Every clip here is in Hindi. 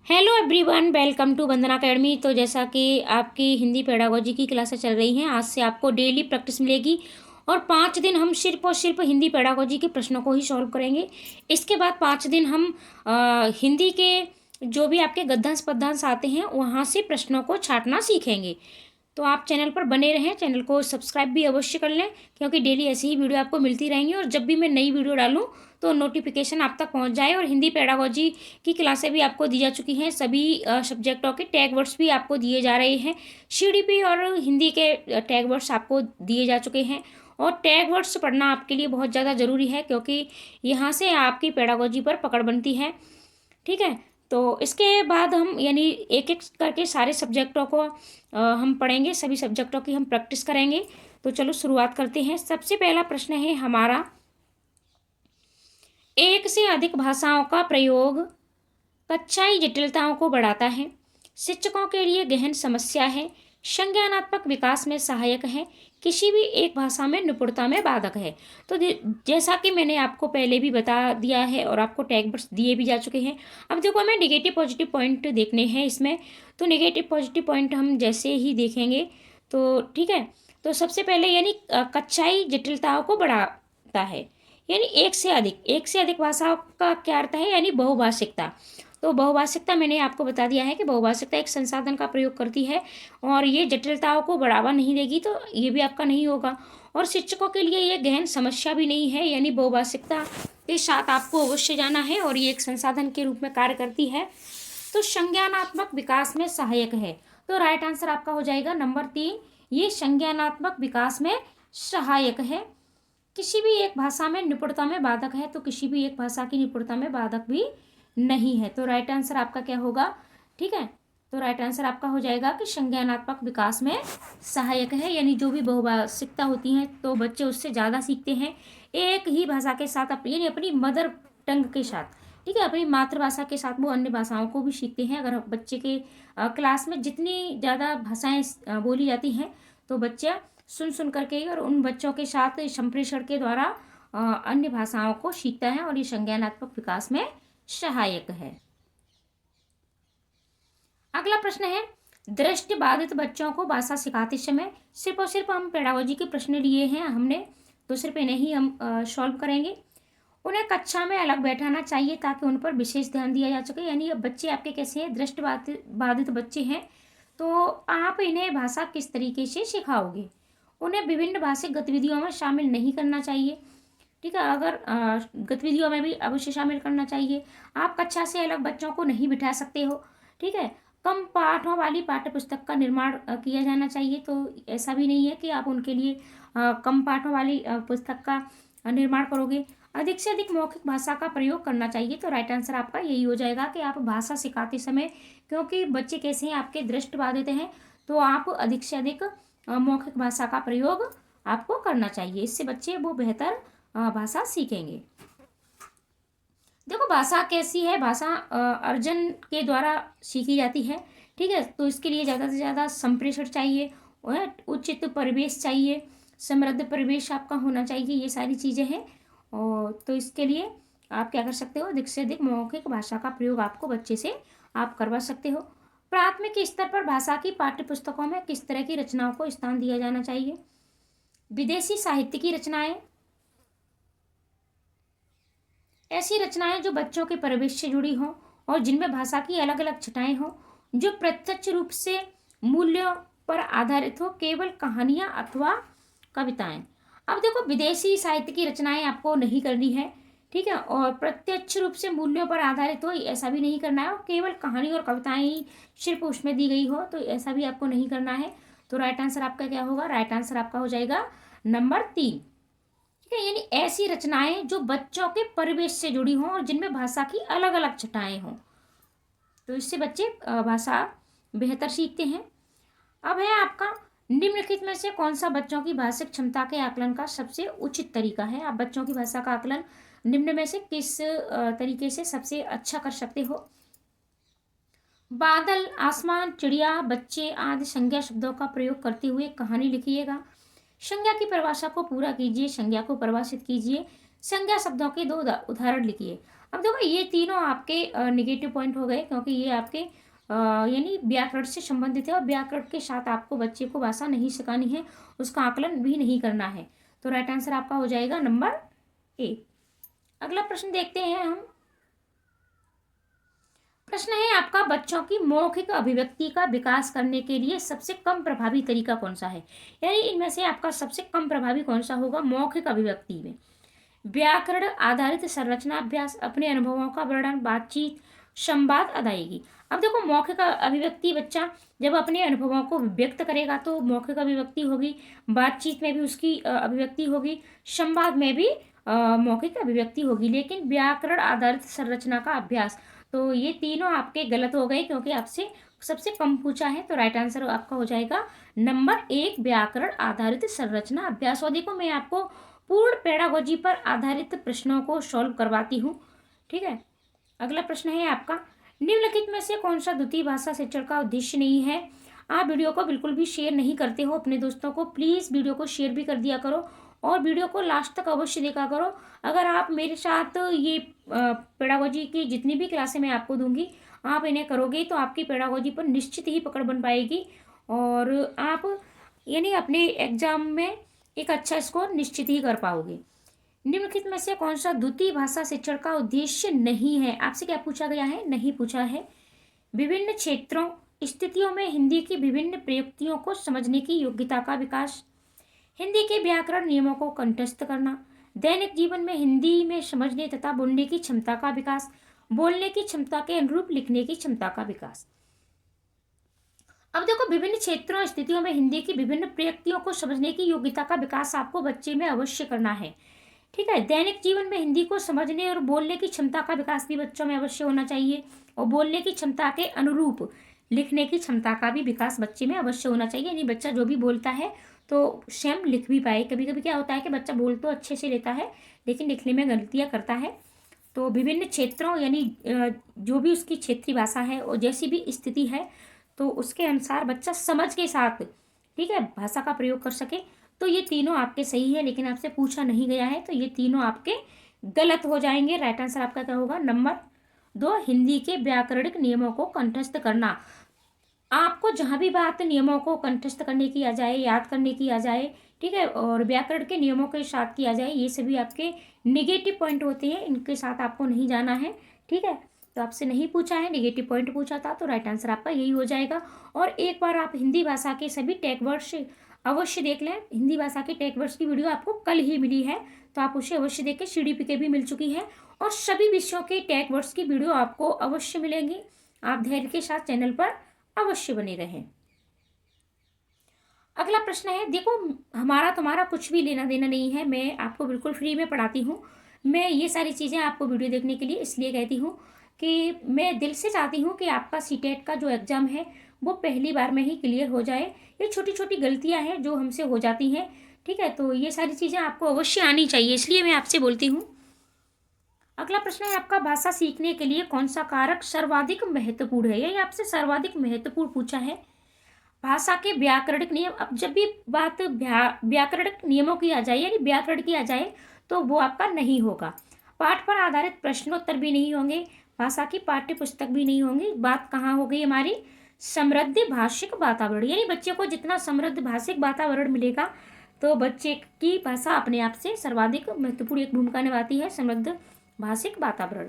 Hello everyone, welcome to Vandana Academy. तो जैसा कि आपकी हिंदी पेडागोजी की क्लासेस चल रही हैं, आज से आपको डेली प्रैक्टिस मिलेगी और 5 दिन हम सिर्फ और सिर्फ हिंदी पेडागोजी के प्रश्नों को ही सॉल्व करेंगे। इसके बाद 5 दिन हम हिंदी के जो भी आपके गद्यांश पद्यांश आते हैं वहाँ से प्रश्नों को छांटना सीखेंगे। तो आप चैनल पर बने रहें, चैनल को सब्सक्राइब भी अवश्य कर लें, क्योंकि डेली ऐसी ही वीडियो आपको मिलती रहेंगी और जब भी मैं नई वीडियो डालूं तो नोटिफिकेशन आप तक पहुंच जाए। और हिंदी पेडागोजी की क्लासें भी आपको दी जा चुकी हैं, सभी सब्जेक्टों के टैग वर्ड्स भी आपको दिए जा रहे हैं। सीडीपी और हिंदी के टैग वर्ड्स आपको दिए जा चुके हैं और टैग वर्ड्स पढ़ना आपके लिए बहुत ज़्यादा ज़रूरी है, क्योंकि यहाँ से आपकी पेडागोजी पर पकड़ बनती है। ठीक है, तो इसके बाद हम यानी एक एक करके सारे सब्जेक्टों को हम पढ़ेंगे, सभी सब्जेक्टों की हम प्रैक्टिस करेंगे। तो चलो शुरुआत करते हैं। सबसे पहला प्रश्न है हमारा, एक से अधिक भाषाओं का प्रयोग कक्षाई जटिलताओं को बढ़ाता है, शिक्षकों के लिए गहन समस्या है, संज्ञानात्मक विकास में सहायक है, किसी भी एक भाषा में निपुणता में बाधक है। तो जैसा कि मैंने आपको पहले भी बता दिया है और आपको टैग वर्ड्स दिए भी जा चुके हैं। अब देखो, हमें नेगेटिव पॉजिटिव पॉइंट देखने हैं इसमें। तो नेगेटिव पॉजिटिव पॉइंट हम जैसे ही देखेंगे तो ठीक है। तो सबसे पहले यानी कक्षाई जटिलताओं को बढ़ाता है, यानी एक से अधिक भाषाओं का क्या अर्थ है, यानी बहुभाषिकता। तो बहुभाषिकता मैंने आपको बता दिया है कि बहुभाषिकता एक संसाधन का प्रयोग करती है और ये जटिलताओं को बढ़ावा नहीं देगी, तो ये भी आपका नहीं होगा। और शिक्षकों के लिए ये गहन समस्या भी नहीं है, यानी बहुभाषिकता के साथ आपको अवश्य जाना है और ये एक संसाधन के रूप में कार्य करती है। तो संज्ञानात्मक विकास में सहायक है, तो राइट आंसर आपका हो जाएगा नंबर 3, ये संज्ञानात्मक विकास में सहायक है। किसी भी एक भाषा में निपुणता में बाधक है, तो किसी भी एक भाषा की निपुणता में बाधक भी नहीं है। तो राइट आंसर आपका क्या होगा? ठीक है, तो राइट आंसर आपका हो जाएगा कि संज्ञानात्मक विकास में सहायक है, यानी जो भी बहुभाषिकता होती हैं तो बच्चे उससे ज़्यादा सीखते हैं एक ही भाषा के साथ, यानी अपनी मदर टंग के साथ। ठीक है, अपनी मातृभाषा के साथ वो अन्य भाषाओं को भी सीखते हैं। अगर बच्चे के क्लास में जितनी ज़्यादा भाषाएं बोली जाती हैं तो बच्चा सुन सुन करके ही और उन बच्चों के साथ संप्रेषण के द्वारा अन्य भाषाओं को सीखता है और ये संज्ञानात्मक विकास में सहायक है। अगला प्रश्न है, दृष्टि बाधित बच्चों को भाषा सिखाते समय सिर्फ और सिर्फ हम पेडागोजी के प्रश्न लिए हैं हमने, तो सिर्फ इन्हें ही हम सॉल्व करेंगे। उन्हें कक्षा में अलग बैठाना चाहिए ताकि उन पर विशेष ध्यान दिया जा सके, यानी अब बच्चे आपके कैसे हैं, दृष्टि बाधित बच्चे हैं, तो आप इन्हें भाषा किस तरीके से सिखाओगे। उन्हें विभिन्न भाषिक गतिविधियों में शामिल नहीं करना चाहिए। ठीक है, अगर गतिविधियों में भी अवश्य शामिल करना चाहिए। आप कक्षा से अलग बच्चों को नहीं बिठा सकते हो। ठीक है, कम पाठों वाली पाठ्य पुस्तक का निर्माण किया जाना चाहिए, तो ऐसा भी नहीं है कि आप उनके लिए कम पाठों वाली पुस्तक का निर्माण करोगे। अधिक से अधिक मौखिक भाषा का प्रयोग करना चाहिए, तो राइट आंसर आपका यही हो जाएगा कि आप भाषा सिखाते समय, क्योंकि बच्चे कैसे हैं आपके दृष्टिबाधित हैं, तो आप अधिक से अधिक मौखिक भाषा का प्रयोग आपको करना चाहिए। इससे बच्चे वो बेहतर भाषा सीखेंगे। देखो, भाषा कैसी है, भाषा अर्जन के द्वारा सीखी जाती है। ठीक है, तो इसके लिए ज़्यादा से ज़्यादा संप्रेषण चाहिए, उचित परिवेश चाहिए, समृद्ध परिवेश आपका होना चाहिए, ये सारी चीज़ें हैं। और तो इसके लिए आप क्या कर सकते हो, अधिक से अधिक मौखिक भाषा का प्रयोग आपको बच्चे से आप करवा सकते हो। प्राथमिक स्तर पर भाषा की पाठ्य पुस्तकों में किस तरह की रचनाओं को स्थान दिया जाना चाहिए। विदेशी साहित्य की रचनाएं, ऐसी रचनाएं जो बच्चों के परिवेश से जुड़ी हों और जिनमें भाषा की अलग अलग छटाएं हों, जो प्रत्यक्ष रूप से मूल्यों पर आधारित हो, केवल कहानियां अथवा कविताएं। अब देखो, विदेशी साहित्य की रचनाएं आपको नहीं करनी है। ठीक है, और प्रत्यक्ष रूप से मूल्यों पर आधारित हो, ऐसा भी नहीं करना है, और केवल कहानी और कविताएं ही सिर्फ उसमें दी गई हो, तो ऐसा भी आपको नहीं करना है। तो राइट आंसर आपका क्या होगा? राइट आंसर आपका हो जाएगा नंबर 3। ठीक है, यानी ऐसी रचनाएं जो बच्चों के परिवेश से जुड़ी हों और जिनमें भाषा की अलग अलग छटाएं हों, तो इससे बच्चे भाषा बेहतर सीखते हैं। अब है आपका, निम्नलिखित में से कौन सा बच्चों की भाषिक क्षमता के आकलन का सबसे उचित तरीका है। आप बच्चों की भाषा का आकलन निम्न में से किस तरीके से सबसे अच्छा कर सकते हो। बादल, आसमान, चिड़िया, बच्चे आदि संज्ञा शब्दों का प्रयोग करते हुए कहानी लिखिएगा। संज्ञा की परिभाषा को पूरा कीजिए, संज्ञा को परिभाषित कीजिए, संज्ञा शब्दों के 2 उदाहरण लिखिए। अब देखो ये तीनों आपके निगेटिव पॉइंट हो गए, क्योंकि ये आपके यानी व्याकरण से संबंधित है, और व्याकरण के साथ आपको बच्चे को भाषा नहीं सिखानी है, उसका आकलन भी नहीं करना है। तो राइट आंसर आपका हो जाएगा नंबर ए। अगला प्रश्न देखते हैं हम। प्रश्न है आपका, बच्चों की मौखिक अभिव्यक्ति का विकास करने के लिए सबसे कम प्रभावी तरीका कौन सा है? यानी इनमें से आपका सबसे कम प्रभावी कौन सा होगा मौखिक अभिव्यक्ति में? व्याकरण आधारित संरचना अभ्यास, अपने अनुभवों का वर्णन, बातचीत, संवाद, अदायगी। अब देखो मौखिक अभिव्यक्ति बच्चा जब अपने अनुभवों को व्यक्त करेगा तो मौखिक अभिव्यक्ति होगी, बातचीत में भी उसकी अभिव्यक्ति होगी, संवाद में भी मौखिक अभिव्यक्ति होगी। लेकिन व्याकरण आधारित संरचना का अभ्यास, तो ये तीनों आपके गलत हो गए, क्योंकि आपसे सबसे कम पूछा है। तो राइट आंसर आपका हो जाएगा नंबर 1, व्याकरण आधारित संरचना अभ्यास। और देखो मैं आपको पूर्ण पेडागोजी पर आधारित प्रश्नों को सॉल्व करवाती हूँ, ठीक है। अगला प्रश्न है आपका, निम्नलिखित में से कौन सा द्वितीय भाषा शिक्षण का उद्देश्य नहीं है? आप वीडियो को बिल्कुल भी शेयर नहीं करते हो अपने दोस्तों को, प्लीज़ वीडियो को शेयर भी कर दिया करो और वीडियो को लास्ट तक अवश्य देखा करो। अगर आप मेरे साथ ये पेडागोजी की जितनी भी क्लासें मैं आपको दूंगी, आप इन्हें करोगे तो आपकी पेडागोजी पर निश्चित ही पकड़ बन पाएगी, और आप यानी अपने एग्जाम में एक अच्छा स्कोर निश्चित ही कर पाओगे। निम्नलिखित में से कौन सा द्वितीय भाषा शिक्षण का उद्देश्य नहीं है? आपसे क्या पूछा गया है? नहीं पूछा है। विभिन्न क्षेत्रों स्थितियों में हिंदी की विभिन्न प्रयुक्तियों को समझने की योग्यता का विकास, हिंदी के व्याकरण नियमों को कंठस्थ करना, दैनिक जीवन में हिंदी में समझने तथा बोलने की क्षमता का विकास, बोलने की क्षमता के अनुरूप लिखने की क्षमता का विकास। अब देखो विभिन्न क्षेत्रों स्थितियों में हिंदी की विभिन्न प्रयुक्तियों को समझने की योग्यता का विकास आपको बच्चे में अवश्य करना है, ठीक है। दैनिक जीवन में हिंदी को समझने और बोलने की क्षमता का विकास भी बच्चों में अवश्य होना चाहिए, और बोलने की क्षमता के अनुरूप लिखने की क्षमता का भी विकास बच्चे में अवश्य होना चाहिए। यानी बच्चा जो भी बोलता है तो स्वयं लिख भी पाए। कभी कभी क्या होता है कि बच्चा बोल तो अच्छे से लेता है लेकिन लिखने में गलतियाँ करता है। तो विभिन्न क्षेत्रों यानी जो भी उसकी क्षेत्रीय भाषा है और जैसी भी स्थिति है तो उसके अनुसार बच्चा समझ के साथ, ठीक है, भाषा का प्रयोग कर सके। तो ये तीनों आपके सही है, लेकिन आपसे पूछा नहीं गया है तो ये तीनों आपके गलत हो जाएंगे। राइट आंसर आपका क्या होगा? नंबर 2, हिंदी के व्याकरणिक नियमों को कंठस्थ करना। आपको जहाँ भी बात नियमों को कंठस्थ करने की आ जाए, याद करने की आ जाए, ठीक है, और व्याकरण के नियमों के साथ की आ जाए, ये सभी आपके निगेटिव पॉइंट होते हैं, इनके साथ आपको नहीं जाना है, ठीक है। तो आपसे नहीं पूछा है, निगेटिव पॉइंट पूछा था, तो राइट आंसर आपका यही हो जाएगा। और एक बार आप हिंदी भाषा के सभी टैग वर्ड्स अवश्य देख लें। हिंदी भाषा के टैग वर्ड्स की वीडियो आपको कल ही मिली है, तो आप उसे अवश्य देखें। CDP के भी मिल चुकी है, और सभी विषयों के टैग वर्ड्स की वीडियो आपको अवश्य मिलेंगी। आप धैर्य के साथ चैनल पर अवश्य बने रहें। अगला प्रश्न है, देखो हमारा तुम्हारा कुछ भी लेना देना नहीं है, मैं आपको बिल्कुल फ्री में पढ़ाती हूँ। मैं ये सारी चीज़ें आपको वीडियो देखने के लिए इसलिए कहती हूँ कि मैं दिल से चाहती हूँ कि आपका CTET का जो एग्ज़ाम है वो पहली बार में ही क्लियर हो जाए। ये छोटी छोटी गलतियाँ हैं जो हमसे हो जाती हैं, ठीक है, तो ये सारी चीज़ें आपको अवश्य आनी चाहिए, इसलिए मैं आपसे बोलती हूँ। अगला प्रश्न है आपका, भाषा सीखने के लिए कौन सा कारक सर्वाधिक महत्वपूर्ण है? ये आपसे सर्वाधिक महत्वपूर्ण पूछा है। भाषा के व्याकरणिक नियम। अब जब भी बात व्याकरणिक नियमों की आ जाए यानी व्याकरण की आ जाए तो वो आपका नहीं होगा। पाठ पर आधारित प्रश्नोत्तर भी नहीं होंगे, भाषा की पाठ्य पुस्तक भी नहीं होंगी। बात कहाँ हो गई हमारी? समृद्ध भाषिक वातावरण, यानी बच्चे को जितना समृद्ध भाषिक वातावरण मिलेगा तो बच्चे की भाषा अपने आप से सर्वाधिक महत्वपूर्ण एक भूमिका निभाती है, समृद्ध भाषिक वातावरण।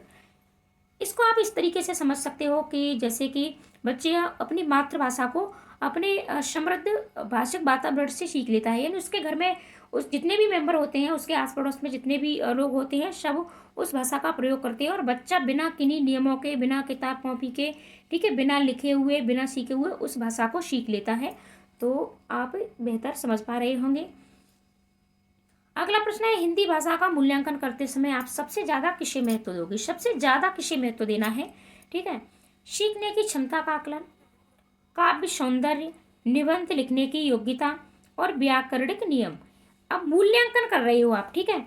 इसको आप इस तरीके से समझ सकते हो कि जैसे कि बच्चे अपनी मातृभाषा को अपने समृद्ध भाषिक वातावरण से सीख लेता है, यानी उसके घर में उस जितने भी मेंबर होते हैं, उसके आस पड़ोस में जितने भी लोग होते हैं, सब उस भाषा का प्रयोग करते हैं, और बच्चा बिना किन्हीं नियमों के, बिना किताब कॉपी के, ठीक है, बिना लिखे हुए, बिना सीखे हुए उस भाषा को सीख लेता है। तो आप बेहतर समझ पा रहे होंगे। अगला प्रश्न है, हिंदी भाषा का मूल्यांकन करते समय आप सबसे ज़्यादा किसे महत्व दोगे? सबसे ज़्यादा किसे महत्व देना है, ठीक है। सीखने की क्षमता का आकलन, काव्य सौंदर्य, निबंध लिखने की योग्यता और व्याकरणिक नियम। अब मूल्यांकन कर रहे हो आप, ठीक है,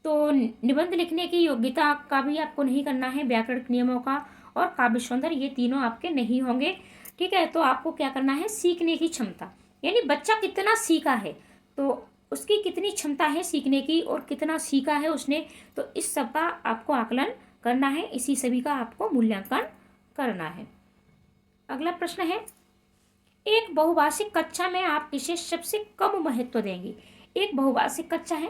तो निबंध लिखने की योग्यता का भी आपको नहीं करना है, व्याकरणिक नियमों का और काव्य सौंदर्य, ये तीनों आपके नहीं होंगे, ठीक है। तो आपको क्या करना है? सीखने की क्षमता, यानी बच्चा कितना सीखा है, तो उसकी कितनी क्षमता है सीखने की और कितना सीखा है उसने, तो इस सब का आपको आकलन करना है, इसी सभी का आपको मूल्यांकन करना है। अगला प्रश्न है, एक बहुभाषिक कक्षा में आप किसे सबसे कम महत्व देंगे। एक बहुभाषिक कक्षा है,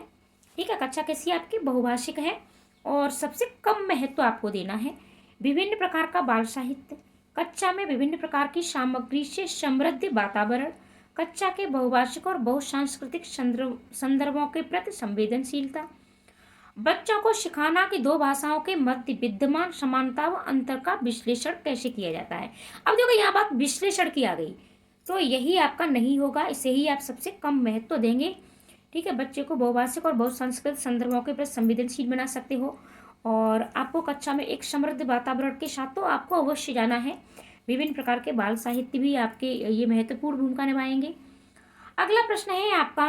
ठीक है, कक्षा कैसी है आपकी, बहुभाषिक है और सबसे कम महत्व आपको देना है। विभिन्न प्रकार का बाल साहित्य, कक्षा में विभिन्न प्रकार की सामग्री से समृद्ध वातावरण, कक्षा के बहुभाषिक और बहुसांस्कृतिक संदर्भों के प्रति संवेदनशीलता, बच्चों को सिखाना कि दो भाषाओं के मध्य विद्यमान समानता व अंतर का विश्लेषण कैसे किया जाता है। अब देखो यहाँ बात विश्लेषण की आ गई, तो यही आपका नहीं होगा, इसे ही आप सबसे कम महत्व देंगे। ठीक है, बच्चे को बहुभाषिक और बहुसांस्कृतिक संदर्भों के प्रति संवेदनशील बना सकते हो, और आपको कक्षा में एक समृद्ध वातावरण के साथ तो आपको अवश्य जाना है। विभिन्न प्रकार के बाल साहित्य भी आपके ये महत्वपूर्ण भूमिका निभाएंगे। अगला प्रश्न है आपका,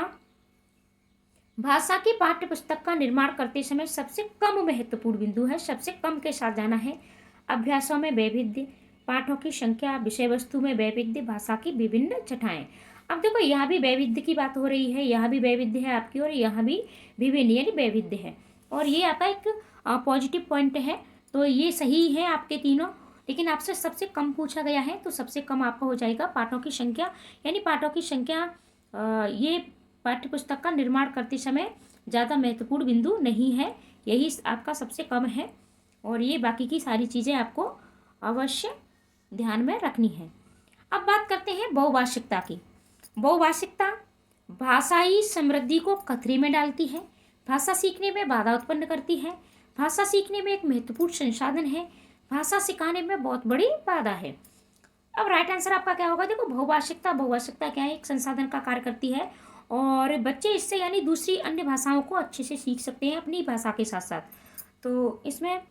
भाषा की पाठ्य पुस्तक का निर्माण करते समय सबसे कम महत्वपूर्ण बिंदु है, सबसे कम के साथ जाना है। अभ्यासों में वैविध्य, पाठों की संख्या, विषय वस्तु में वैविध्य, भाषा की विभिन्न छटाएं। अब देखो यहाँ भी वैविध्य की बात हो रही है, यहाँ भी वैविध्य है आपकी और यहाँ भी विभिन्न यानी वैविध्य है, और ये आपका एक पॉजिटिव पॉइंट है, तो ये सही है आपके तीनों। लेकिन आपसे सबसे कम पूछा गया है, तो सबसे कम आपका हो जाएगा पाठों की संख्या, यानी पाठों की संख्या ये पाठ्य पुस्तक का निर्माण करते समय ज़्यादा महत्वपूर्ण बिंदु नहीं है, यही आपका सबसे कम है, और ये बाकी की सारी चीज़ें आपको अवश्य ध्यान में रखनी है। अब बात करते हैं बहुभाषिकता की। बहुभाषिकता भाषाई समृद्धि को खतरे में डालती है, भाषा सीखने में बाधा उत्पन्न करती है, भाषा सीखने में एक महत्वपूर्ण संसाधन है, भाषा सिखाने में बहुत बड़ी बाधा है। अब राइट आंसर आपका क्या होगा, देखो बहुभाषिकता क्या है, एक संसाधन का कार्य करती है, और बच्चे इससे यानी दूसरी अन्य भाषाओं को अच्छे से सीख सकते हैं अपनी भाषा के साथ साथ। तो इसमें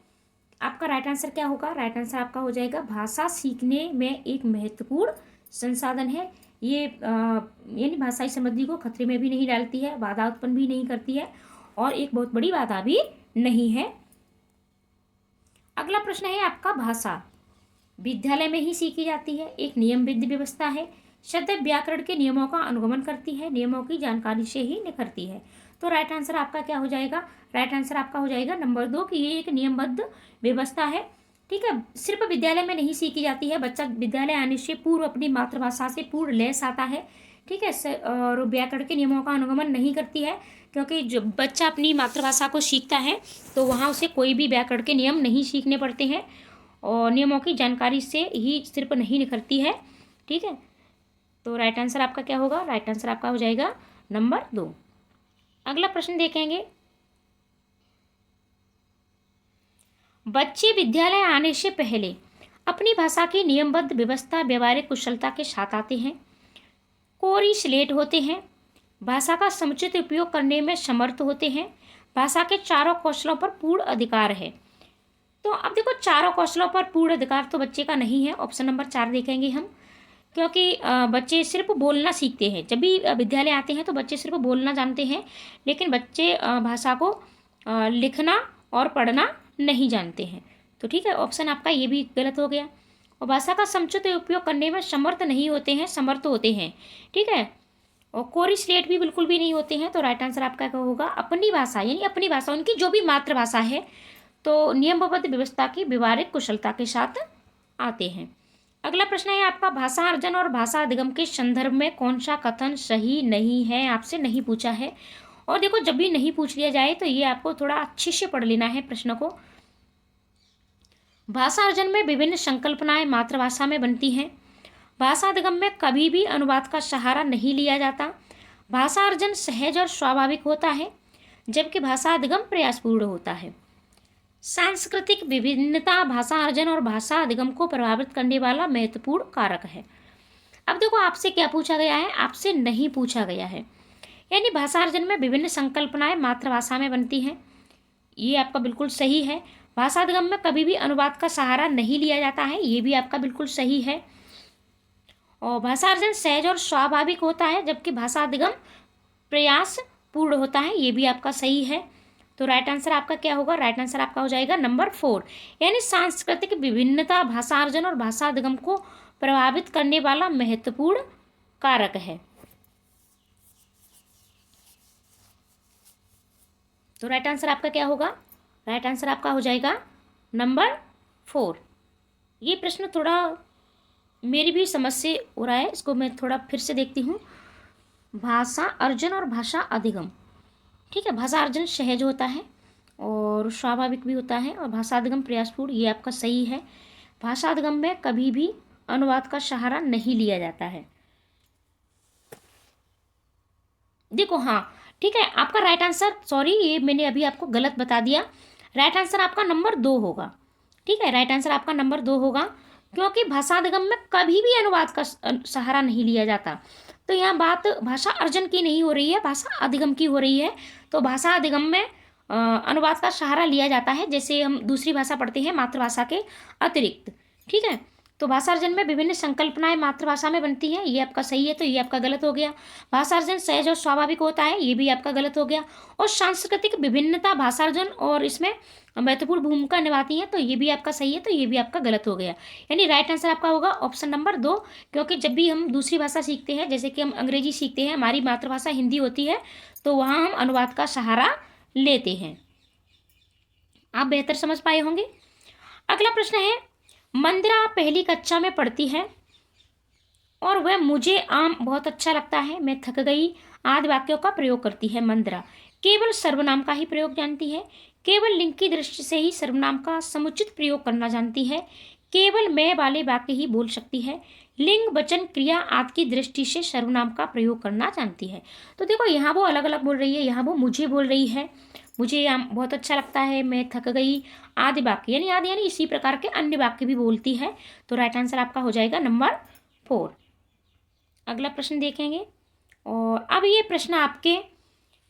आपका राइट आंसर क्या होगा, राइट आंसर आपका हो जाएगा भाषा सीखने में एक महत्वपूर्ण संसाधन है। ये यानी भाषाई समृद्धि को खतरे में भी नहीं डालती है, बाधा उत्पन्न भी नहीं करती है, और एक बहुत बड़ी बाधा भी नहीं है। अगला प्रश्न है आपका, भाषा विद्यालय में ही सीखी जाती है, एक नियमबद्ध व्यवस्था है, शब्द व्याकरण के नियमों का अनुगमन करती है, नियमों की जानकारी से ही निखरती है। तो राइट आंसर आपका क्या हो जाएगा, राइट आंसर आपका हो जाएगा नंबर 2 कि ये एक नियमबद्ध व्यवस्था है। ठीक है, सिर्फ विद्यालय में नहीं सीखी जाती है, बच्चा विद्यालय आने से पूर्व अपनी मातृभाषा से पूर्ण लैस आता है। ठीक है, और व्याकरण के नियमों का अनुगमन नहीं करती है, क्योंकि जब बच्चा अपनी मातृभाषा को सीखता है तो वहाँ उसे कोई भी व्याकरण के नियम नहीं सीखने पड़ते हैं, और नियमों की जानकारी से ही सिर्फ नहीं निखरती है। ठीक है, तो राइट आंसर आपका क्या होगा, राइट आंसर आपका हो जाएगा नंबर 2। अगला प्रश्न देखेंगे, बच्चे विद्यालय आने से पहले अपनी भाषा की नियमबद्ध व्यवस्था व्यवहारिक कुशलता के साथ आते हैं, कोरी स्लेट होते हैं, भाषा का समुचित उपयोग करने में समर्थ होते हैं, भाषा के चारों कौशलों पर पूर्ण अधिकार है। तो अब देखो चारों कौशलों पर पूर्ण अधिकार तो बच्चे का नहीं है, ऑप्शन नंबर 4 देखेंगे हम, क्योंकि बच्चे सिर्फ बोलना सीखते हैं। जब भी विद्यालय आते हैं तो बच्चे सिर्फ बोलना जानते हैं, लेकिन बच्चे भाषा को लिखना और पढ़ना नहीं जानते हैं। तो ठीक है, ऑप्शन आपका ये भी गलत हो गया। और भाषा का समुचित उपयोग करने में समर्थ नहीं होते हैं, समर्थ होते हैं। ठीक है, और कोरी स्लेट भी बिल्कुल भी नहीं होते हैं। तो राइट आंसर आपका क्या होगा, अपनी भाषा यानी अपनी भाषा उनकी जो भी मातृभाषा है, तो नियमबद्ध व्यवस्था की व्यवहारिक कुशलता के साथ आते हैं। अगला प्रश्न है आपका, भाषा अर्जन और भाषा अधिगम के संदर्भ में कौन सा कथन सही नहीं है, आपसे नहीं पूछा है। और देखो जब भी नहीं पूछ लिया जाए तो ये आपको थोड़ा अच्छे से पढ़ लेना है प्रश्न को। भाषा अर्जन में विभिन्न संकल्पनाएं मातृभाषा में बनती हैं, भाषा अधिगम में कभी भी अनुवाद का सहारा नहीं लिया जाता, भाषा अर्जन सहज और स्वाभाविक होता है, जबकि भाषा अधिगम प्रयासपूर्ण होता है। सांस्कृतिक विभिन्नता भाषा अर्जन और भाषा अधिगम को प्रभावित करने वाला महत्वपूर्ण कारक है। अब देखो आपसे क्या पूछा गया है, आपसे नहीं पूछा गया है, यानी भाषा अर्जन में विभिन्न संकल्पनाएं मातृभाषा में बनती हैं, ये आपका बिल्कुल सही है। भाषा अधिगम में कभी भी अनुवाद का सहारा नहीं लिया जाता है, ये भी आपका बिल्कुल सही है। और भाषा अर्जन सहज और स्वाभाविक होता है, जबकि भाषा अधिगम प्रयास पूर्ण होता है, ये भी आपका सही है। तो राइट आंसर आपका क्या होगा, राइट आंसर आपका हो जाएगा नंबर 4, यानी सांस्कृतिक विभिन्नता भाषा अर्जन और भाषा अधिगम को प्रभावित करने वाला महत्वपूर्ण कारक है। तो राइट आंसर आपका क्या होगा, राइट आंसर आपका हो जाएगा नंबर 4। ये प्रश्न थोड़ा मेरी भी समझ से हो रहा है, इसको मैं थोड़ा फिर से देखती हूँ। भाषा अर्जन और भाषा अधिगम। ठीक है, भाषा अर्जन सहज होता है और स्वाभाविक भी होता है, और भाषा अधिगम प्रयासपूर्ण, ये आपका सही है। भाषा अधिगम में कभी भी अनुवाद का सहारा नहीं लिया जाता है। देखो, हाँ ठीक है, आपका राइट आंसर, सॉरी ये मैंने अभी आपको गलत बता दिया, राइट आंसर आपका नंबर 2 होगा। ठीक है, राइट आंसर आपका नंबर 2 होगा, क्योंकि भाषा अधिगम में कभी भी अनुवाद का सहारा नहीं लिया जाता। तो यहाँ बात भाषा अर्जन की नहीं हो रही है, भाषा अधिगम की हो रही है। तो भाषा अधिगम में अनुवाद का सहारा लिया जाता है, जैसे हम दूसरी भाषा पढ़ते हैं मातृभाषा के अतिरिक्त। ठीक है, तो भाषा अर्जन में विभिन्न संकल्पनाएं मातृभाषा में बनती हैं, ये आपका सही है, तो ये आपका गलत हो गया। भाषा अर्जन सहज और स्वाभाविक होता है, ये भी आपका गलत हो गया। और सांस्कृतिक विभिन्नता भाषा अर्जन और इसमें महत्वपूर्ण भूमिका निभाती है, तो ये भी आपका सही है, तो ये भी आपका गलत हो गया। यानी राइट आंसर आपका होगा ऑप्शन नंबर 2, क्योंकि जब भी हम दूसरी भाषा सीखते हैं, जैसे कि हम अंग्रेजी सीखते हैं, हमारी मातृभाषा हिंदी होती है, तो वहाँ हम अनुवाद का सहारा लेते हैं। आप बेहतर समझ पाए होंगे। अगला प्रश्न है, मंदिरा पहली कक्षा में पढ़ती है और वह मुझे आम बहुत अच्छा लगता है, मैं थक गई आदि वाक्यों का प्रयोग करती है। मंदिरा केवल सर्वनाम का ही प्रयोग जानती है, केवल लिंग की दृष्टि से ही सर्वनाम का समुचित प्रयोग करना जानती है, केवल मैं वाले वाक्य ही बोल सकती है, लिंग वचन क्रिया आदि की दृष्टि से सर्वनाम का प्रयोग करना जानती है। तो देखो, यहाँ वो अलग अलग बोल रही है, यहाँ वो मुझे बोल रही है, मुझे आम बहुत अच्छा लगता है, मैं थक गई आदि वाक्य, यानी आदि यानी इसी प्रकार के अन्य वाक्य भी बोलती है। तो राइट आंसर आपका हो जाएगा नंबर 4। अगला प्रश्न देखेंगे, और अब ये प्रश्न आपके,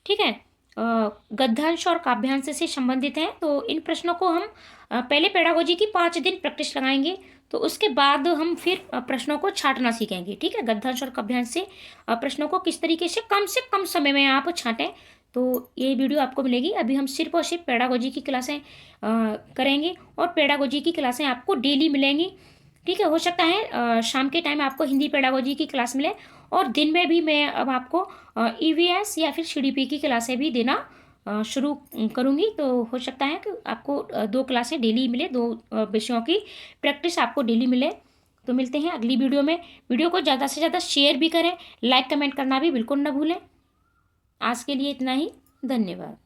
ठीक है, गद्यांश और काव्यांश से संबंधित हैं। तो इन प्रश्नों को हम पहले पेडागोजी की 5 दिन प्रैक्टिस लगाएंगे, तो उसके बाद हम फिर प्रश्नों को छांटना सीखेंगे। ठीक है, गद्यांश और काव्यांश से प्रश्नों को किस तरीके से कम समय में आप छांटें, तो ये वीडियो आपको मिलेगी। अभी हम सिर्फ और सिर्फ पेडागोजी की क्लासें करेंगे, और पेडागोजी की क्लासें आपको डेली मिलेंगी। ठीक है, हो सकता है शाम के टाइम आपको हिंदी पेडागोजी की क्लास मिले, और दिन में भी मैं अब आपको ईवीएस या फिर सीडीपी की क्लासें भी देना शुरू करूँगी। तो हो सकता है कि आपको 2 क्लासें डेली मिले, 2 विषयों की प्रैक्टिस आपको डेली मिले। तो मिलते हैं अगली वीडियो में। वीडियो को ज़्यादा से ज़्यादा शेयर भी करें, लाइक कमेंट करना भी बिल्कुल ना भूलें। आज के लिए इतना ही, धन्यवाद।